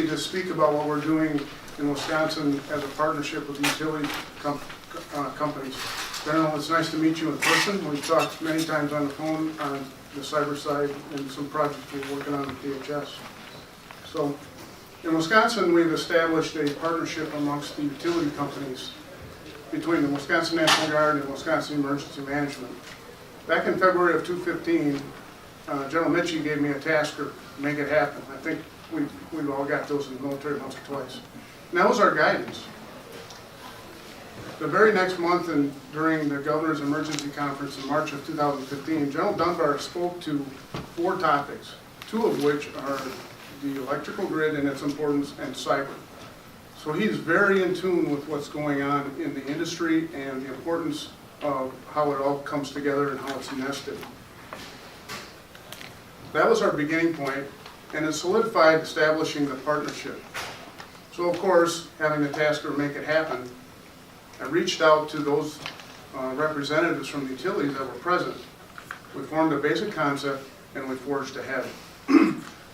to speak about what we're doing in Wisconsin as a partnership with utility companies. Colonel, it's nice to meet you in person. We've talked many times on the phone on the cyber side and some projects we're working on with DHS. So in Wisconsin, we've established a partnership amongst the utility companies between the Wisconsin National Guard and Wisconsin Emergency Management. Back in February of 2015, General Mitchie gave me a task to make it happen. I think we've all got those in the military once or twice. And that was our guidance. The very next month, and during the Governor's Emergency Conference in March of 2015, General Dunbar spoke to 4 topics, 2 of which are the electrical grid and its importance and cyber. So he's very in tune with what's going on in the industry and the importance of how it all comes together and how it's nested. That was our beginning point, and it solidified establishing the partnership. So of course, having the tasker make it happen, I reached out to those representatives from the utilities that were present. We formed a basic concept and we forged ahead.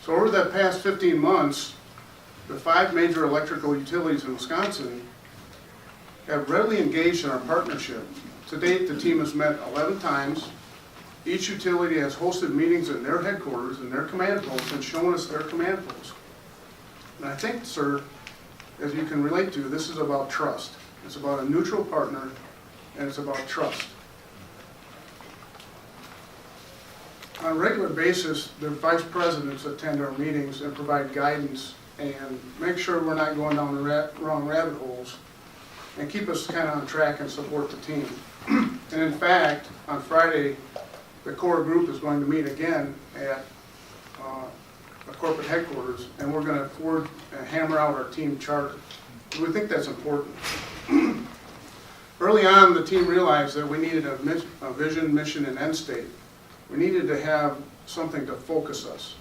So over the past 15 months, the 5 major electrical utilities in Wisconsin have readily engaged in our partnership. To date, the team has met 11 times. Each utility has hosted meetings in their headquarters and their command posts and shown us their command posts. And I think, sir, as you can relate to, this is about trust. It's about a neutral partner, and it's about trust. On a regular basis, the vice presidents attend our meetings and provide guidance and make sure we're not going down the wrong rabbit holes and keep us kind of on track and support the team. And in fact, on Friday, the core group is going to meet again at the corporate headquarters, and we're going to hammer out our team charter. We think that's important. Early on, the team realized that we needed a vision, mission, and end state. We needed to have something to focus us.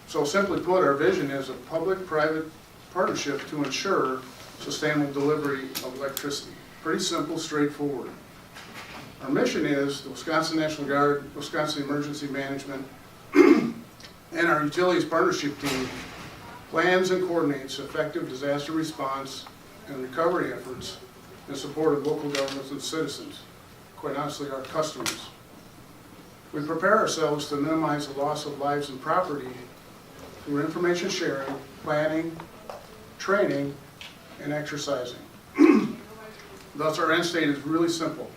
So simply put, our vision is a public-private partnership to ensure sustainable delivery of electricity. Pretty simple, straightforward. Our mission is the Wisconsin National Guard, Wisconsin Emergency Management, and our utilities partnership team plans and coordinates effective disaster response and recovery efforts in support of local governments and citizens, quite honestly, our customers. We prepare ourselves to minimize the loss of lives and property through information sharing, planning, training, and exercising. Thus, our end state is really simple.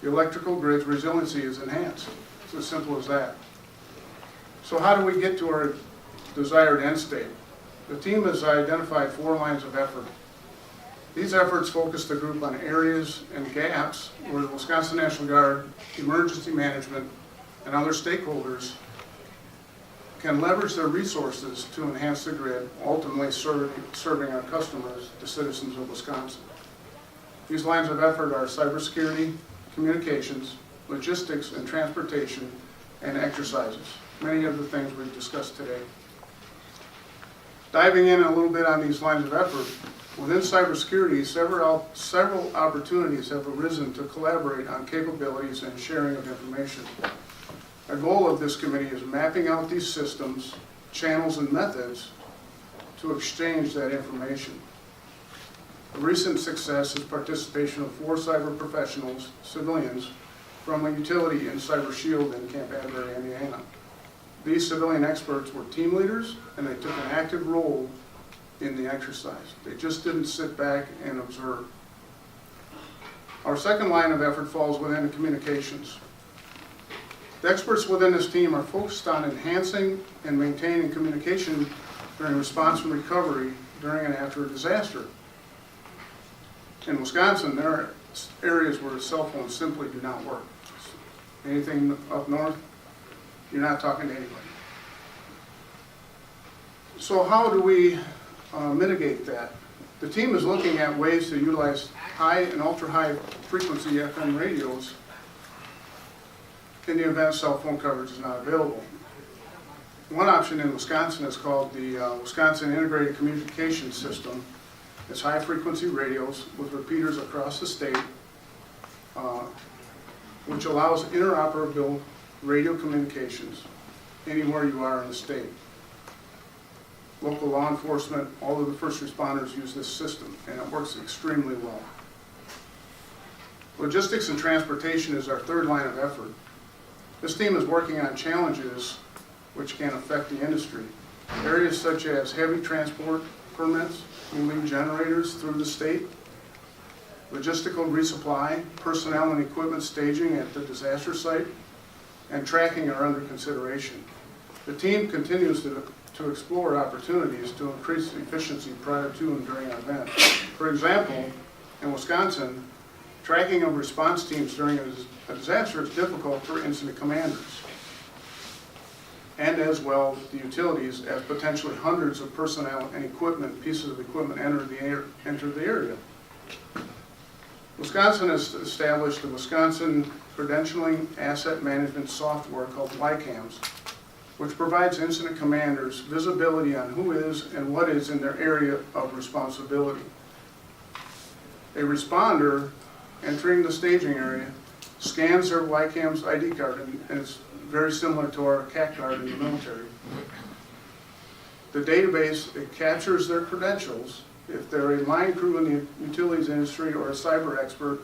The electrical grid's resiliency is enhanced. It's as simple as that. So how do we get to our desired end state? The team has identified 4 lines of effort. These efforts focus the group on areas and gaps where the Wisconsin National Guard, Emergency Management, and other stakeholders can leverage their resources to enhance the grid, ultimately serving our customers, the citizens of Wisconsin. These lines of effort are cybersecurity, communications, logistics and transportation, and exercises. Many of the things we've discussed today. Diving in a little bit on these lines of effort, within cybersecurity, several opportunities have arisen to collaborate on capabilities and sharing of information. A goal of this committee is mapping out these systems, channels, and methods to exchange that information. A recent success is participation of 4 cyber professionals, civilians, from a utility in Cyber Shield in Camp Atterbury, Indiana. These civilian experts were team leaders, and they took an active role in the exercise. They just didn't sit back and observe. Our second line of effort falls within communications. The experts within this team are focused on enhancing and maintaining communication during response and recovery during and after a disaster. In Wisconsin, there are areas where cell phones simply do not work. Anything up north, you're not talking to anybody. So how do we mitigate that? The team is looking at ways to utilize high and ultra-high frequency FM radios in the event cell phone coverage is not available. One option in Wisconsin is called the Wisconsin Integrated Communications System. It's high frequency radios with repeaters across the state, which allows interoperable radio communications anywhere you are in the state. local law enforcement, all of the first responders use this system, and it works extremely well. Logistics and transportation is our third line of effort. This team is working on challenges which can affect the industry. Areas such as heavy transport permits, moving generators through the state, logistical resupply, personnel and equipment staging at the disaster site, and tracking are under consideration. The team continues to explore opportunities to increase efficiency prior to and during an event. For example, in Wisconsin, tracking of response teams during a disaster is difficult for incident commanders, and as well the utilities, as potentially hundreds of personnel and equipment, pieces of equipment enter the area. Wisconsin has established the Wisconsin Credentialing Asset Management Software called YCAMS, which provides incident commanders visibility on who is and what is in their area of responsibility. A responder entering the staging area scans their YCAMS ID card, and it's very similar to our CAT card in the military. The database, it captures their credentials. If they're a line crew in the utilities industry or a cyber expert,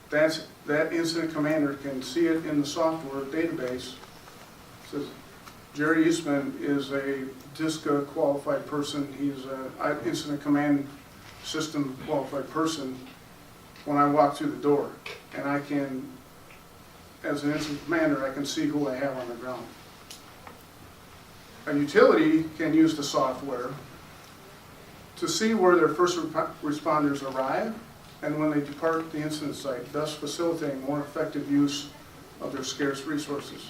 that incident commander can see it in the software database. It says, Gerald Eastman is a DISCA qualified person. He's an incident command system qualified person when I walk through the door. And I can, as an incident commander, I can see who I have on the ground. A utility can use the software to see where their first responders arrive and when they depart the incident site, thus facilitating more effective use of their scarce resources.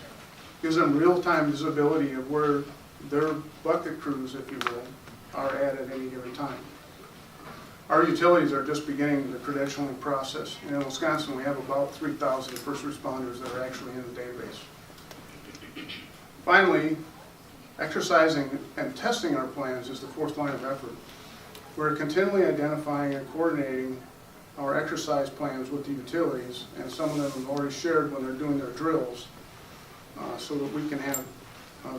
Gives them real-time visibility of where their bucket crews, if you will, are at any given time. Our utilities are just beginning the credentialing process. And in Wisconsin, we have about 3,000 first responders that are actually in the database. Finally, exercising and testing our plans is the fourth line of effort. We're continually identifying and coordinating our exercise plans with the utilities, and some of them have already shared when they're doing their drills, so that we can have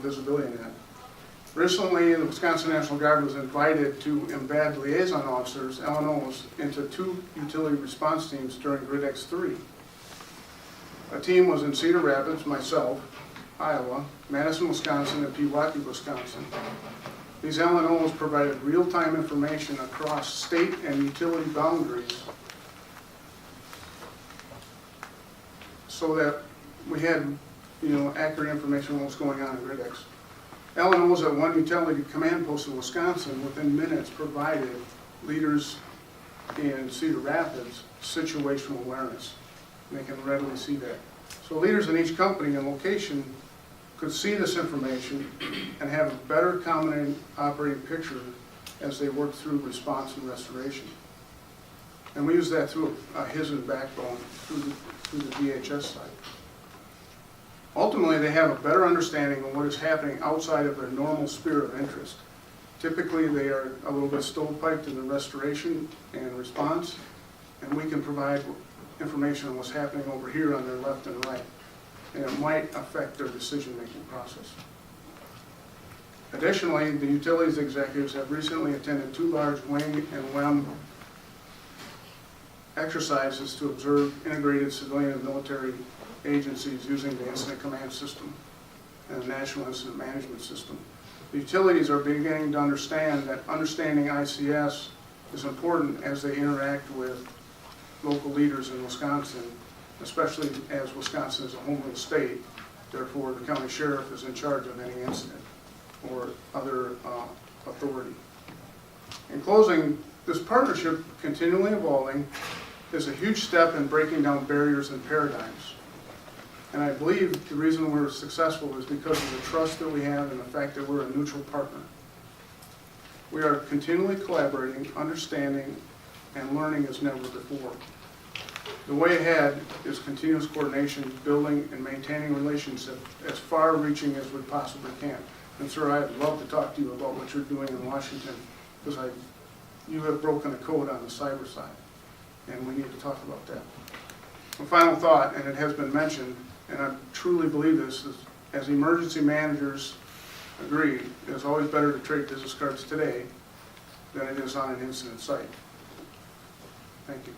visibility in that. Recently, the Wisconsin National Guard was invited to embed liaison officers, LNOs, into 2 utility response teams during GridX 3. A team was in Cedar Rapids, myself, Iowa, Madison, Wisconsin, and Pewaukee, Wisconsin. These LNOs provided real-time information across state and utility boundaries so that we had, accurate information on what's going on in GridX. LNOs at one utility command post in Wisconsin within minutes provided leaders in Cedar Rapids situational awareness. And they can readily see that. So leaders in each company and location could see this information and have a better common operating picture as they work through response and restoration. And we use that through a HISN backbone through the DHS side. Ultimately, they have a better understanding of what is happening outside of their normal sphere of interest. Typically, they are a little bit stovepiped in the restoration and response, and we can provide information on what's happening over here on their left and right, and it might affect their decision-making process. Additionally, the utilities executives have recently attended 2 large wing and WEM exercises to observe integrated civilian and military agencies using the Incident Command System and the National Incident Management System. The utilities are beginning to understand that understanding ICS is important as they interact with local leaders in Wisconsin, especially as Wisconsin is a homeland state. Therefore, the county sheriff is in charge of any incident or other authority. In closing, this partnership, continually evolving, is a huge step in breaking down barriers and paradigms. And I believe the reason we're successful is because of the trust that we have and the fact that we're a neutral partner. We are continually collaborating, understanding, and learning as never before. The way ahead is continuous coordination, building and maintaining relationships as far-reaching as we possibly can. And sir, I'd love to talk to you about what you're doing in Washington, because you have broken a code on the cyber side, and we need to talk about that. A final thought, and it has been mentioned, and I truly believe this, is as emergency managers agreed, it's always better to trade business cards today than it is on an incident site. Thank you.